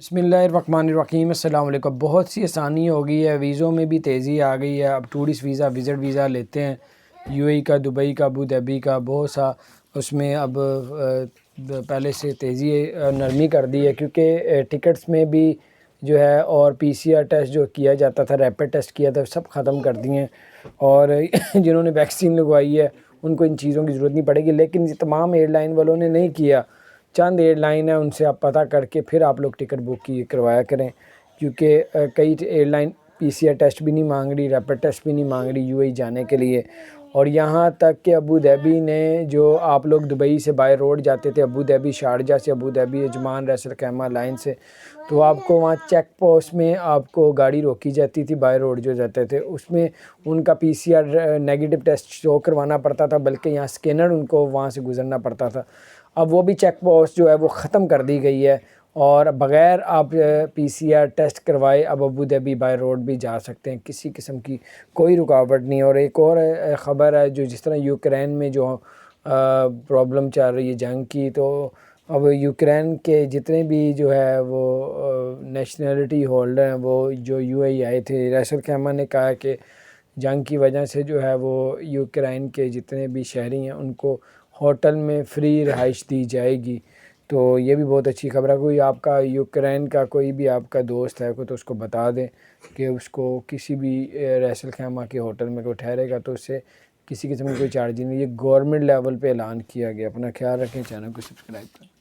بسم اللہ الرحمن الرحیم۔ السلام علیکم۔ بہت سی آسانی ہو گئی ہے، ویزوں میں بھی تیزی آ گئی ہے۔ اب ٹورسٹ ویزا، وزٹ ویزا لیتے ہیں، یو اے کا، دبئی کا، ابو ظہبی کا، بہت سا اس میں اب پہلے سے تیزی نرمی کر دی ہے، کیونکہ ٹکٹس میں بھی جو ہے اور پی سی آر ٹیسٹ جو کیا جاتا تھا، ریپڈ ٹیسٹ کیا تھا، سب ختم کر دیے ہیں، اور جنہوں نے ویکسین لگوائی ہے ان کو ان چیزوں کی ضرورت نہیں پڑے گی، لیکن تمام ایئر لائن والوں نے نہیں کیا۔ چند ایئر لائن ہے، ان سے آپ پتہ کر کے پھر آپ لوگ ٹکٹ بک کروایا کریں، کیونکہ کئی ایئر لائن پی سی آر ٹیسٹ بھی نہیں مانگ رہی، ریپڈ ٹیسٹ بھی نہیں مانگ رہی یو اے جانے کے لیے۔ اور یہاں تک کہ ابو ظہبی نے، جو آپ لوگ دبئی سے بائی روڈ جاتے تھے، ابو ظہبی شارجہ سے، Abu Dhabi Ajman Ras Al Khaimah line سے، تو آپ کو وہاں چیک پوسٹ میں آپ کو گاڑی روکی جاتی تھی، بائی روڈ جو جاتے تھے، اس میں ان کا پی سی آر نیگیٹو ٹیسٹ شو کروانا پڑتا تھا، بلکہ یہاں اسکینر ان کو وہاں سے گزرنا پڑتا تھا۔ اب وہ بھی چیک پوسٹ جو ہے وہ ختم کر دی گئی ہے، اور بغیر آپ پی سی آر ٹیسٹ کروائے اب ابو ظہبی بائی روڈ بھی جا سکتے ہیں، کسی قسم کی کوئی رکاوٹ نہیں۔ اور ایک اور خبر ہے، جو جس طرح یوکرین میں جو پرابلم چل رہی ہے جنگ کی، تو اب یوکرین کے جتنے بھی جو ہے وہ نیشنلٹی ہولڈر ہیں، وہ جو یو اے آئے تھے، ریس الخیمہ نے کہا کہ جنگ کی وجہ سے جو ہے وہ یوکرین کے جتنے بھی شہری ہیں ان کو ہوٹل میں فری رہائش دی جائے گی۔ تو یہ بھی بہت اچھی خبر ہے۔ کوئی آپ کا یوکرین کا کوئی بھی آپ کا دوست ہے کوئی، تو اس کو بتا دیں کہ اس کو کسی بھی ریس الخیمہ کے ہوٹل میں کوئی ٹھہرے گا تو اس سے کسی قسم کی کوئی چارج نہیں۔ یہ گورنمنٹ لیول پہ اعلان کیا گیا۔ اپنا خیال رکھیں، چینل کو سبسکرائب کریں۔